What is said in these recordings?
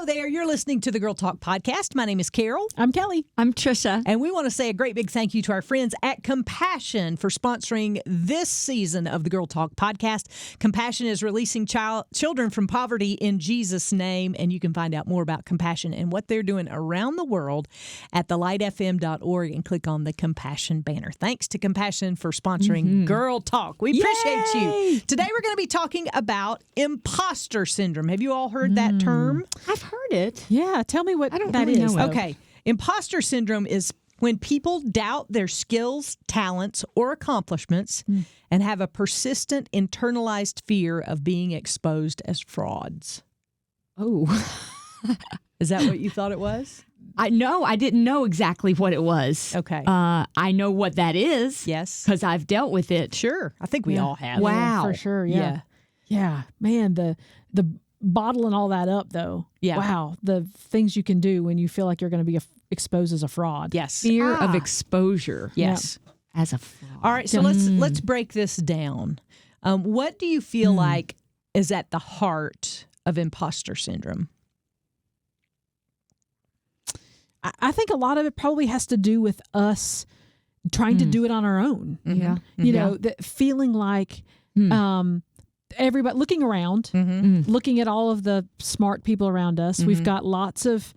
there. You're listening to the Girl Talk podcast. My name is Carol. I'm Kelly. I'm Trisha. And we want to say a great big thank you to our friends at Compassion for sponsoring this season of the Girl Talk podcast. Compassion is releasing children from poverty in Jesus' name. And you can find out more about Compassion and what they're doing around the world at thelightfm.org and click on the Compassion banner. Thanks to Compassion for sponsoring Girl Talk. We appreciate you. Today we're going to be talking about imposter syndrome. Have you all heard that term? I've heard it. Yeah, tell me what I don't that really is. know it. Okay. Imposter syndrome is when people doubt their skills, talents, or accomplishments and have a persistent internalized fear of being exposed as frauds. Oh. Is that what you thought it was? I didn't know exactly what it was. Okay. I know what that is. Yes. Because I've dealt with it. Sure. I think we all have. Wow. Yeah, for sure. Yeah. Yeah. Man, the bottling all that up, though. Yeah. Wow. The things you can do when you feel like you're going to be exposed as a fraud. Yes. Fear of exposure. Yes. As a fraud. All right. So let's break this down. What do you feel like is at the heart of imposter syndrome? I think a lot of it probably has to do with us trying to do it on our own. Yeah. You know, feeling like everybody looking around, looking at all of the smart people around us. We've got lots of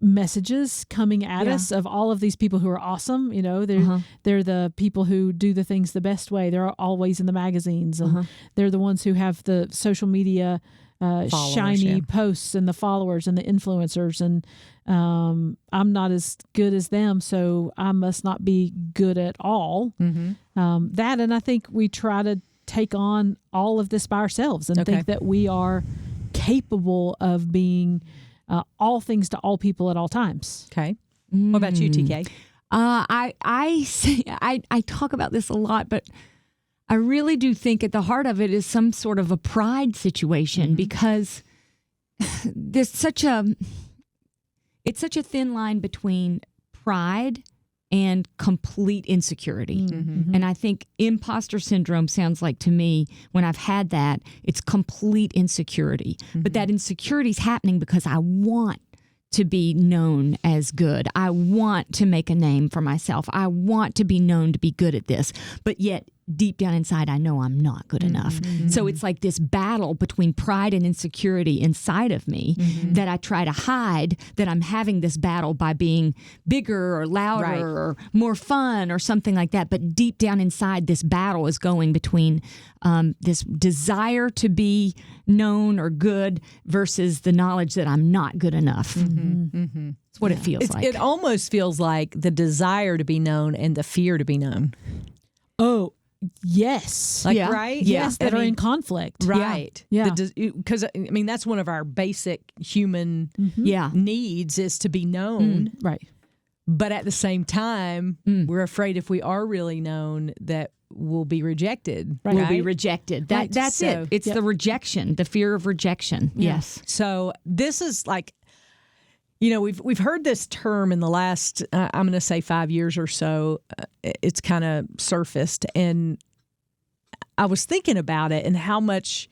messages coming at us of all of these people who are awesome. You know, they're the people who do the things the best way. They're always in the magazines, and they're the ones who have the social media shiny posts and the followers and the influencers. And I'm not as good as them, so I must not be good at all. That, and I think we try to take on all of this by ourselves and think that we are capable of being all things to all people at all times. Okay. What about you, TK? I talk about this a lot, but I really do think at the heart of it is some sort of a pride situation, because there's such a thin line between pride and complete insecurity. And I think imposter syndrome sounds like, to me, when I've had that, it's complete insecurity. But that insecurity is happening because I want to be known as good. I want to make a name for myself. I want to be known to be good at this. But yet, deep down inside, I know I'm not good enough. So it's like this battle between pride and insecurity inside of me that I try to hide, that I'm having this battle by being bigger or louder or more fun or something like that. But deep down inside, this battle is going between this desire to be known or good versus the knowledge that I'm not good enough. That's what it feels like. It almost feels like the desire to be known and the fear to be known. Oh, yes. Like, right? Yes, that are in conflict. Right. Yeah. Because, I mean, that's one of our basic human Yeah. needs, is to be known. Right. But at the same time, we're afraid if we are really known that we'll be rejected. Right. Will be rejected. That's So, it. It's the rejection, the fear of rejection. Yes. So this is like, you know, we've heard this term in the last, I'm going to say 5 years or so. It's kind of surfaced, and I was thinking about it and how much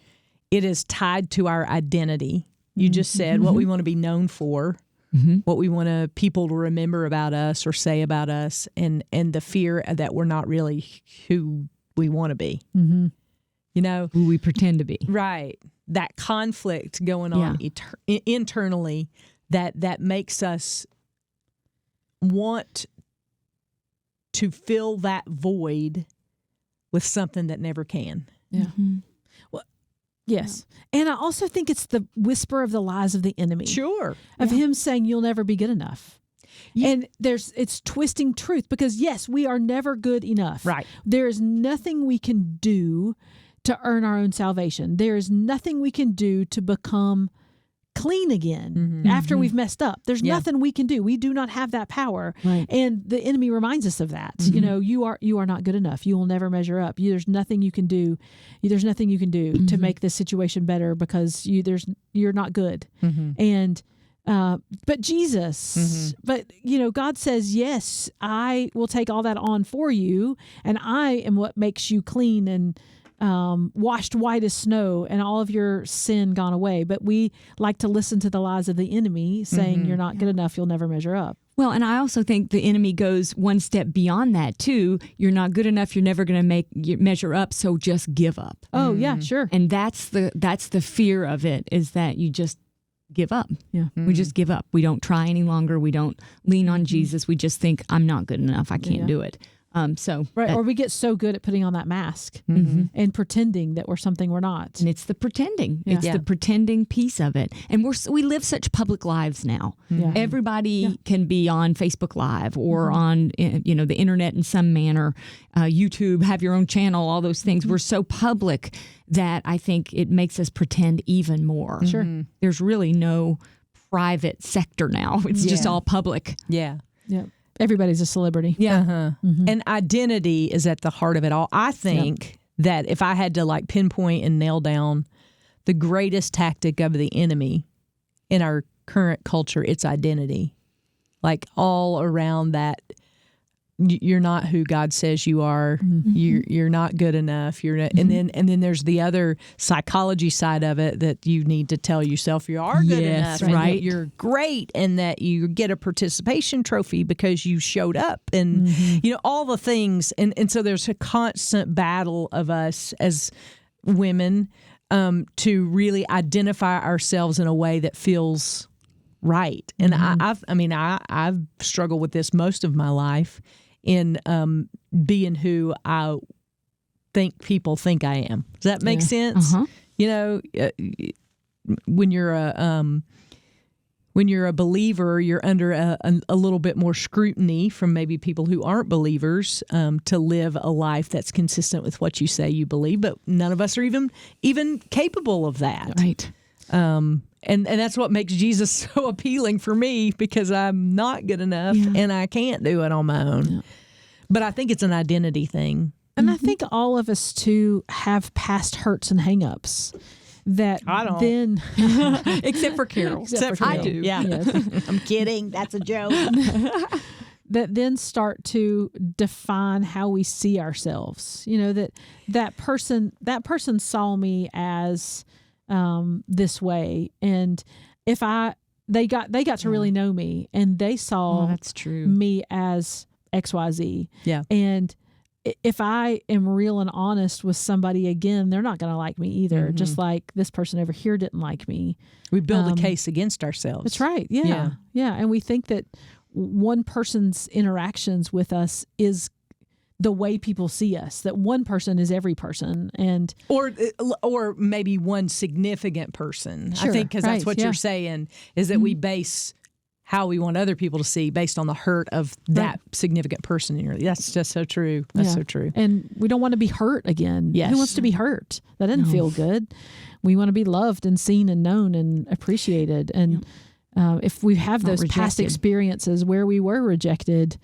it is tied to our identity. You just said what we want to be known for, what we want people to remember about us or say about us, and the fear that we're not really who we want to be. You know, Who we pretend to be. right? That conflict going on internally. That makes us want to fill that void with something that never can. Yeah. Well, yes. And I also think it's the whisper of the lies of the enemy. Sure. Of him saying you'll never be good enough. And it's twisting truth, because yes, we are never good enough. Right. There is nothing we can do to earn our own salvation. There is nothing we can do to become clean again after we've messed up. There's nothing we can do. We do not have that power. Right. And the enemy reminds us of that. You know, you are not good enough. You will never measure up. There's nothing you can do. There's nothing you can do to make this situation better, because you're not good. And but Jesus, but you know, God says, yes, I will take all that on for you, and I am what makes you clean and washed white as snow and all of your sin gone away. But we like to listen to the lies of the enemy saying you're not good enough, you'll never measure up. Well, and I also think the enemy goes one step beyond that too. You're not good enough. You're never going to measure up. So just give up. Oh yeah, sure. And that's the fear of it, is that you just give up. Yeah. We just give up. We don't try any longer. We don't lean on Jesus. We just think, I'm not good enough. I can't do it. Or we get so good at putting on that mask and pretending that we're something we're not. And it's the pretending. Yeah. It's the pretending piece of it. And we live such public lives now. Yeah. Everybody can be on Facebook Live or on the internet in some manner, YouTube, have your own channel, all those things. We're so public that I think it makes us pretend even more. Sure. There's really no private sector now. It's just all public. Yeah. Yeah. Everybody's a celebrity. Yeah. And identity is at the heart of it all. I think that if I had to pinpoint and nail down the greatest tactic of the enemy in our current culture, it's identity. All around that, you're not who God says you are. You're not good enough. You're not, and then there's the other psychology side of it that you need to tell yourself you are good enough, and that you're great, and that you get a participation trophy because you showed up, and all the things. And so there's a constant battle of us as women to really identify ourselves in a way that feels right. And I've struggled with this most of my life, in being who I think people think I am. Does that make sense? When you're a believer, you're under a little bit more scrutiny from maybe people who aren't believers to live a life that's consistent with what you say you believe. But none of us are even capable of that. Right. And that's what makes Jesus so appealing for me, because I'm not good enough and I can't do it on my own. Yeah. But I think it's an identity thing. And I think all of us too have past hurts and hangups that I don't. Then except for Carol. Except for I Carol. do. Yeah. Yes. I'm kidding. That's a joke. That then start to define how we see ourselves. That person saw me as this way, and if they got to really know me, and they saw that's true. me as XYZ. Yeah. And if I am real and honest with somebody again, they're not going to like me either. Just like this person over here didn't like me. We build a case against ourselves. That's right. Yeah. And we think that one person's interactions with us is the way people see us, that one person is every person, and or maybe one significant person. Sure, I think because that's what you're saying, is that we base how we want other people to see based on the hurt of that significant person in your life. That's just so true. That's so true. And we don't want to be hurt again. Yes. Who wants to be hurt? That doesn't feel good. We want to be loved and seen and known and appreciated. And if we have those past experiences where we were rejected,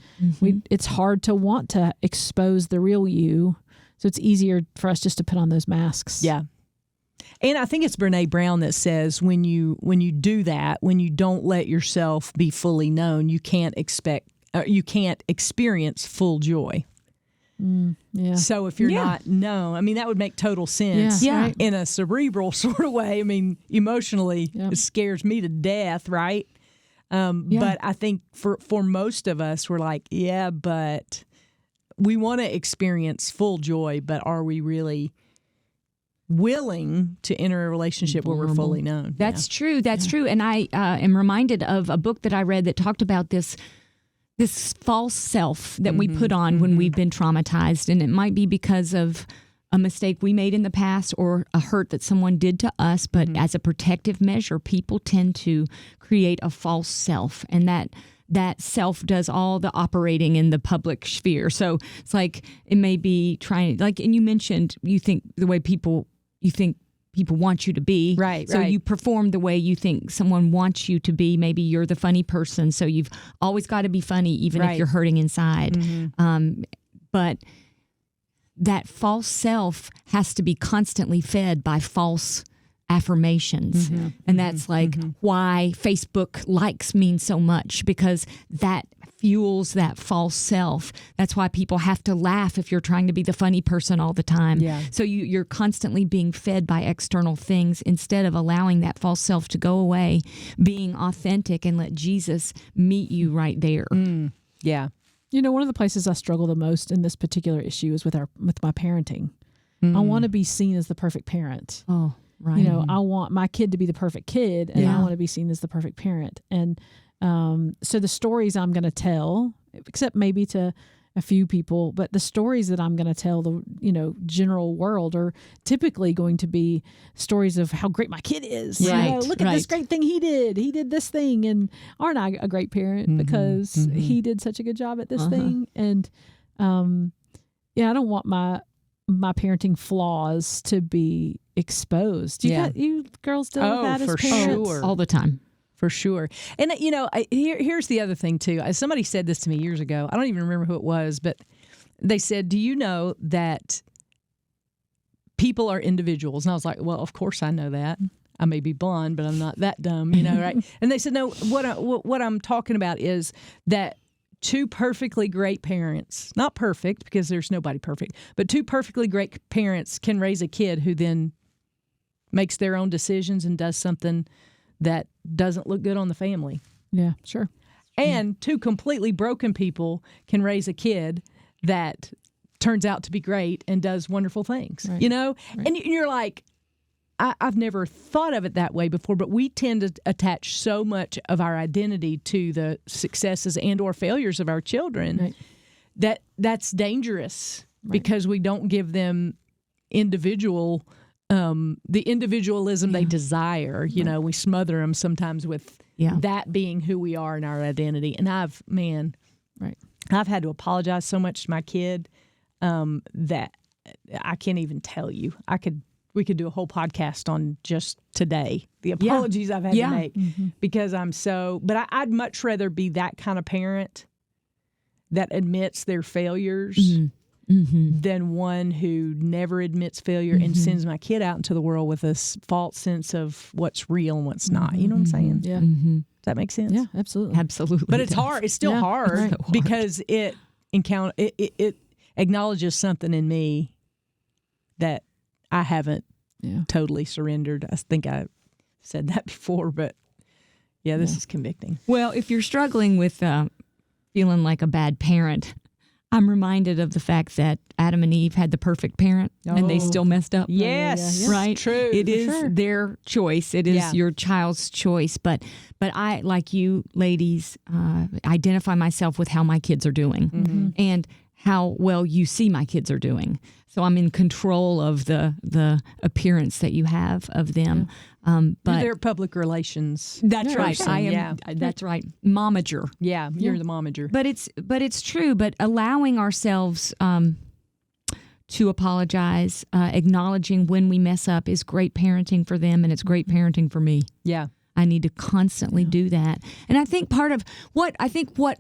it's hard to want to expose the real you. So it's easier for us just to put on those masks. Yeah. And I think it's Brene Brown that says when you do that, when you don't let yourself be fully known, you can't experience full joy. Yeah. So if you're not known, that would make total sense. Yeah. Right. In a cerebral sort of way. Emotionally, it scares me to death, right? But I think for most of us, we're like, but we want to experience full joy, but are we really willing to enter a relationship where we're fully known? That's true. That's true. And I am reminded of a book that I read that talked about this false self that we put on when we've been traumatized. And it might be because of a mistake we made in the past or a hurt that someone did to us. But as a protective measure, people tend to create a false self. And that self does all the operating in the public sphere. So it's like it may be trying, and you mentioned, you think the way you think people want you to be. Right. So you perform the way you think someone wants you to be. Maybe you're the funny person, so you've always got to be funny, even if you're hurting inside. But that false self has to be constantly fed by false affirmations. And that's why Facebook likes mean so much, because that fuels that false self. That's why people have to laugh if you're trying to be the funny person all the time. Yeah. So you're constantly being fed by external things instead of allowing that false self to go away, being authentic, and let Jesus meet you right there. Yeah. You know, one of the places I struggle the most in this particular issue is with my parenting. I want to be seen as the perfect parent. Oh, right. You know, I want my kid to be the perfect kid, and I want to be seen as the perfect parent. And so the stories I'm going to tell, except maybe to a few people, but the stories that I'm going to tell the general world are typically going to be stories of how great my kid is. Right, You know, look at this great thing he did. He did this thing, and aren't I a great parent because he did such a good job at this thing? And I don't want my parenting flaws to be exposed. You girls deal with that as parents? Sure. All the time. For sure. And, here's the other thing, too. Somebody said this to me years ago. I don't even remember who it was, but they said, do you know that people are individuals? And I was like, well, of course I know that. I may be blonde, but I'm not that dumb, right? And they said, no, what I'm talking about is that two perfectly great parents, not perfect because there's nobody perfect, but two perfectly great parents can raise a kid who then makes their own decisions and does something that doesn't look good on the family. Yeah, sure. And two completely broken people can raise a kid that turns out to be great and does wonderful things, Right. Right. And you're like, I've never thought of it that way before, but we tend to attach so much of our identity to the successes and or failures of our children that's dangerous because we don't give them the individualism they desire. We smother them sometimes with that being who we are in our identity. And I've had to apologize so much to my kid that I can't even tell you. We could do a whole podcast on just today, the apologies I've had to make because but I'd much rather be that kind of parent that admits their failures than one who never admits failure and sends my kid out into the world with this false sense of what's real and what's not. You know what I'm saying? Yeah. Does that make sense? Yeah, absolutely. Absolutely. But it's hard. It's still hard because it acknowledges something in me that I haven't totally surrendered. I think I said that before, but this is convicting. Well, if you're struggling with feeling like a bad parent, I'm reminded of the fact that Adam and Eve had the perfect parent and they still messed up. Yes. Right? True. It is their choice. It is your child's choice. But I, like you ladies, identify myself with how my kids are doing and how well you see my kids are doing. So I'm in control of the appearance that you have of them. But their public relations. That's right. person. I am. That's right. Momager. Yeah, you're the momager. But it's true. But allowing ourselves to apologize, acknowledging when we mess up, is great parenting for them, and it's great parenting for me. Yeah. I need to constantly do that. And I think part of what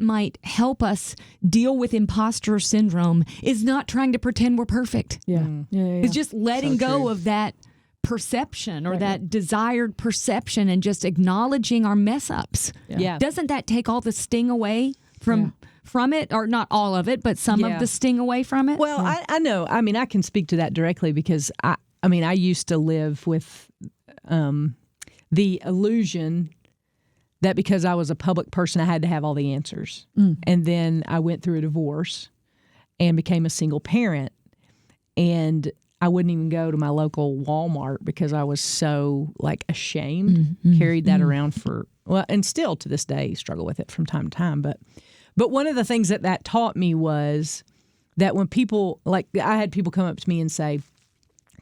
might help us deal with imposter syndrome is not trying to pretend we're perfect. Yeah. It's just letting go of that perception or that desired perception and just acknowledging our mess ups. Yeah. Doesn't that take all the sting away from it, or not all of it, but some of the sting away from it? Well, I know. I mean, I can speak to that directly because I used to live with the illusion that because I was a public person, I had to have all the answers. And then I went through a divorce and became a single parent. And I wouldn't even go to my local Walmart because I was so ashamed, carried that around and still to this day struggle with it from time to time. But one of the things that taught me was that when people, I had people come up to me and say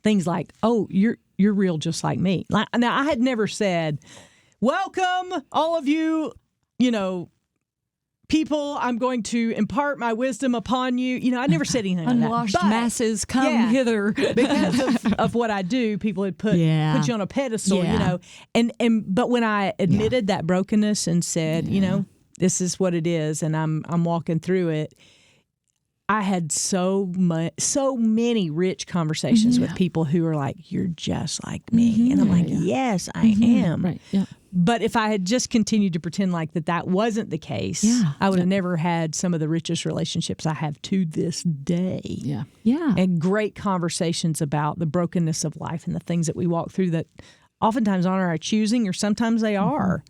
things like, oh, you're real just like me. Now, I had never said, welcome, all of you, people, I'm going to impart my wisdom upon you. I never said anything like that. Unwashed masses, come hither. Because of what I do, people had put you on a pedestal, but when I admitted that brokenness and said, this is what it is, and I'm walking through it, I had so many rich conversations with people who are like, "You're just like me," and I'm like, "Yes, I am." Right. Yeah. But if I had just continued to pretend like that wasn't the case, I would have never had some of the richest relationships I have to this day. Yeah. Yeah. And great conversations about the brokenness of life and the things that we walk through that oftentimes aren't our choosing, or sometimes they are.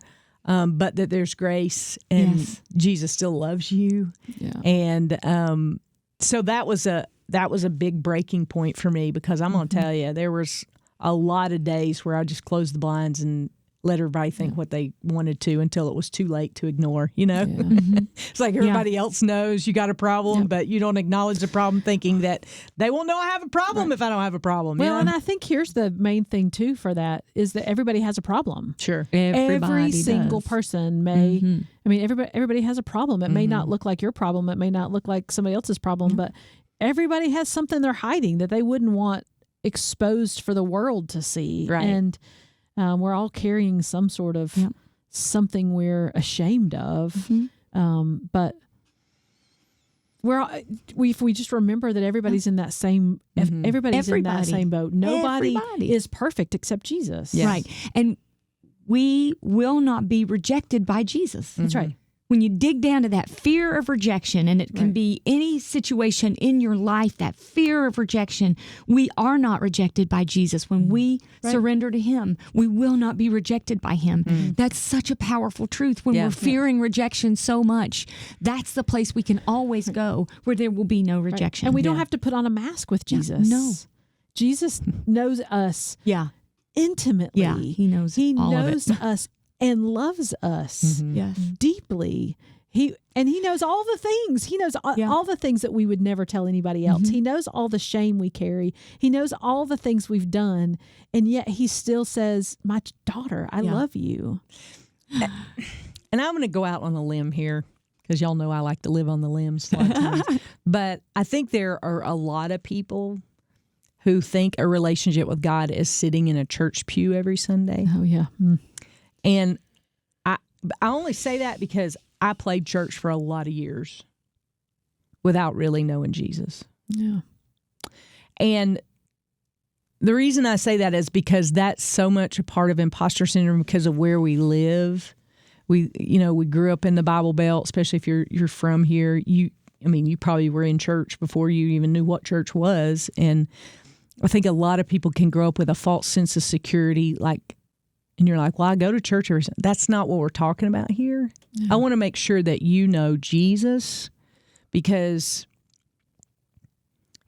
But that there's grace and Jesus still loves you. Yeah. And so that was a big breaking point for me, because I'm going to tell you, there was a lot of days where I just closed the blinds and let everybody think what they wanted to until it was too late to ignore, you know? Yeah. It's like everybody else knows you got a problem, but you don't acknowledge the problem, thinking that they won't know I have a problem if I don't have a problem. Well, you know? and I think here's the main thing, too, for that is that everybody has a problem. Sure. Every single does. person may, I mean, everybody has a problem. It may not look like your problem. It may not look like somebody else's problem, but everybody has something they're hiding that they wouldn't want exposed for the world to see. Right. And we're all carrying some sort of something we're ashamed of. But if we just remember that everybody's in that same, everybody's in that same boat. Nobody is perfect except Jesus. Yes. Right. And we will not be rejected by Jesus. That's right. When you dig down to that fear of rejection, and it can be any situation in your life, that fear of rejection, we are not rejected by Jesus. When we surrender to Him, we will not be rejected by Him. That's such a powerful truth. When we're fearing rejection so much, that's the place we can always go where there will be no rejection. And we don't have to put on a mask with Jesus. No. Jesus knows us intimately. Yeah, He knows all of it. Us and loves us deeply. He knows all the things. He knows all the things that we would never tell anybody else. He knows all the shame we carry. He knows all the things we've done. And yet He still says, "My daughter, I love you." And I'm going to go out on a limb here, because y'all know I like to live on the limbs a lot of times. But I think there are a lot of people who think a relationship with God is sitting in a church pew every Sunday. Oh, yeah. And I only say that because I played church for a lot of years without really knowing Jesus. Yeah. And the reason I say that is because that's so much a part of imposter syndrome, because of where we live. We grew up in the Bible Belt, especially if you're from here. You probably were in church before you even knew what church was. And I think a lot of people can grow up with a false sense of security, and you're like, well, I go to church every Sunday. That's not what we're talking about here. I want to make sure that you know Jesus, because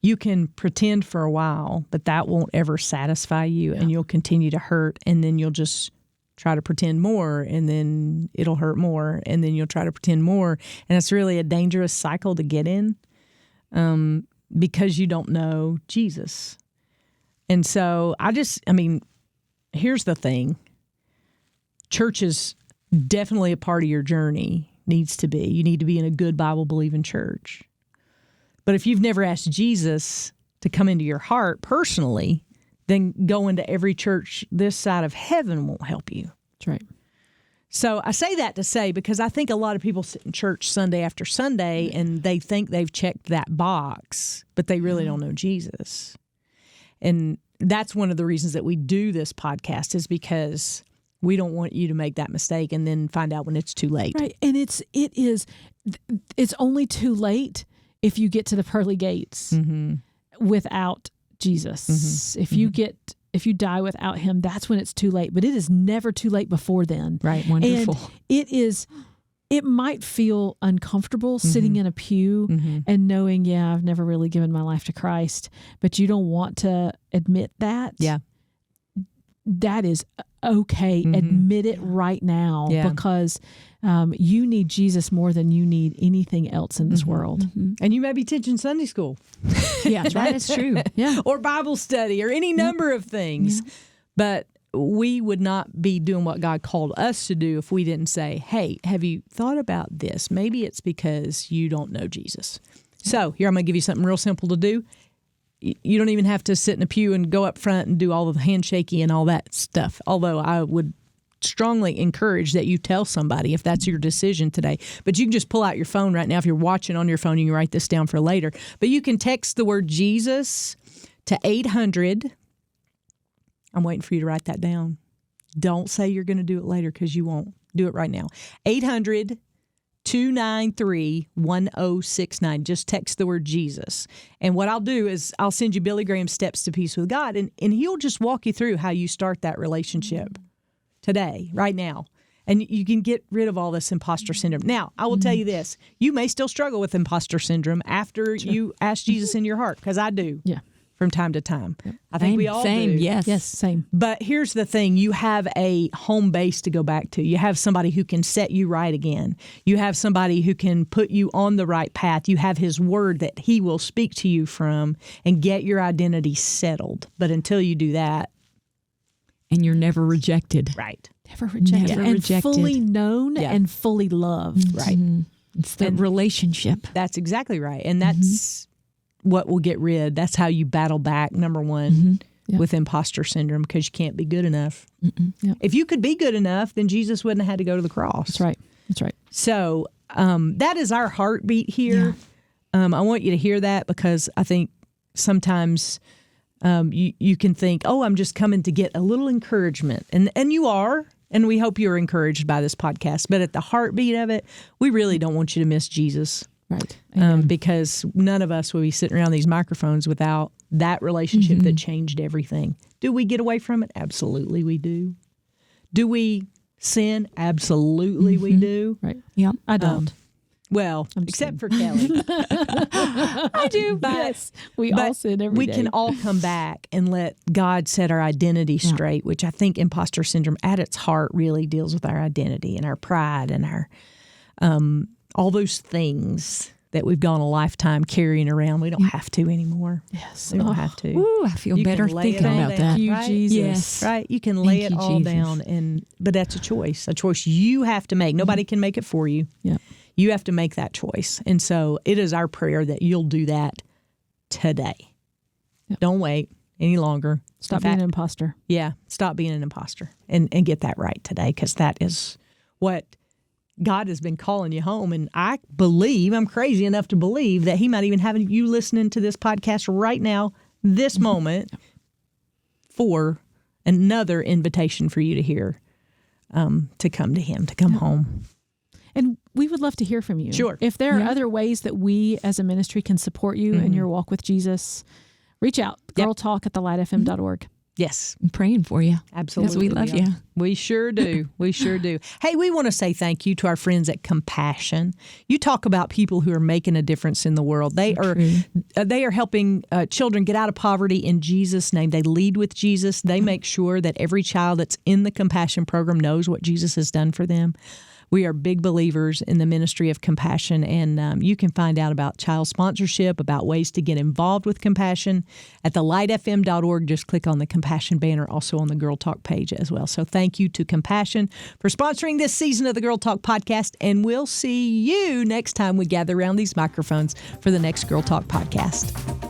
you can pretend for a while, but that won't ever satisfy you, and you'll continue to hurt, and then you'll just try to pretend more, and then it'll hurt more, and then you'll try to pretend more. And it's really a dangerous cycle to get in, because you don't know Jesus. And so here's the thing. Church is definitely a part of your journey, needs to be. You need to be in a good Bible-believing church. But if you've never asked Jesus to come into your heart personally, then going to every church this side of heaven won't help you. That's right. So I say that to say, because I think a lot of people sit in church Sunday after Sunday and they think they've checked that box, but they really don't know Jesus. And that's one of the reasons that we do this podcast, is because we don't want you to make that mistake and then find out when it's too late. Right. And it's only too late if you get to the pearly gates without Jesus. If you die without Him, that's when it's too late. But it is never too late before then. Right. Wonderful. And it might feel uncomfortable sitting in a pew and knowing, I've never really given my life to Christ, but you don't want to admit that. Yeah. That is okay. Admit it right now, because you need Jesus more than you need anything else in this world. And you may be teaching Sunday school. Yeah, that is true. Yeah. Or Bible study, or any number of things. Yeah. But we would not be doing what God called us to do if we didn't say, hey, have you thought about this? Maybe it's because you don't know Jesus. So here, I'm going to give you something real simple to do. You don't even have to sit in a pew and go up front and do all of the handshaking and all that stuff. Although I would strongly encourage that you tell somebody if that's your decision today. But you can just pull out your phone right now. If you're watching on your phone, you can write this down for later. But you can text the word Jesus to 800. I'm waiting for you to write that down. Don't say you're going to do it later because you won't. Do it right now. 800-293-1069. Just text the word Jesus. And what I'll do is I'll send you Billy Graham's Steps to Peace with God, and he'll just walk you through how you start that relationship today, right now. And you can get rid of all this imposter syndrome. Now, I will tell you this. You may still struggle with imposter syndrome after you ask Jesus in your heart, because I do. Yeah. From time to time. I think we all do. Yes, same. But here's the thing. You have a home base to go back to. You have somebody who can set you right again. You have somebody who can put you on the right path. You have his word that he will speak to you from and get your identity settled. But until you do that. And you're never rejected. Right. Never rejected. Never and rejected. fully known and fully loved. Right. It's the relationship. That's exactly right. And that's what will get rid. That's how you battle back, number one, with imposter syndrome, because you can't be good enough. Yep. If you could be good enough, then Jesus wouldn't have had to go to the cross. That's right. That's right. So that is our heartbeat here. Yeah. I want you to hear that, because I think sometimes you can think, oh, I'm just coming to get a little encouragement. And you are. And we hope you're encouraged by this podcast. But at the heartbeat of it, we really don't want you to miss Jesus. Right. Because none of us will be sitting around these microphones without that relationship that changed everything. Do we get away from it? Absolutely we do. Do we sin? Absolutely we do. Right. Yeah. I don't. Well, except for Kelly. I do. But, yes. We all sin every day. We can all come back and let God set our identity straight, which I think imposter syndrome at its heart really deals with our identity and our pride and our all those things that we've gone a lifetime carrying around. We don't have to anymore. Yes. We don't have to. Ooh, I feel better thinking about that. Thank you, right? Jesus. Yes. Right? You can lay Thank it you, all Jesus. down, but that's a choice you have to make. Nobody can make it for you. Yeah. You have to make that choice. And so it is our prayer that you'll do that today. Yep. Don't wait any longer. Stop being an imposter. Yeah, stop being an imposter and get that right today, because that is what God has been calling you home. And I believe, I'm crazy enough to believe, that he might even have you listening to this podcast right now, this moment, for another invitation for you to hear, to come to him, to come home. And we would love to hear from you. Sure. If there are other ways that we as a ministry can support you in your walk with Jesus, reach out. girltalk@thelightfm.org. Yes. I'm praying for you. Absolutely. We love you. We sure do. We sure do. Hey, we want to say thank you to our friends at Compassion. You talk about people who are making a difference in the world. They are helping children get out of poverty in Jesus' name. They lead with Jesus. They make sure that every child that's in the Compassion program knows what Jesus has done for them. We are big believers in the ministry of Compassion, and you can find out about child sponsorship, about ways to get involved with Compassion at thelightfm.org. Just click on the Compassion banner, also on the Girl Talk page as well. So thank you to Compassion for sponsoring this season of the Girl Talk podcast, and we'll see you next time we gather around these microphones for the next Girl Talk podcast.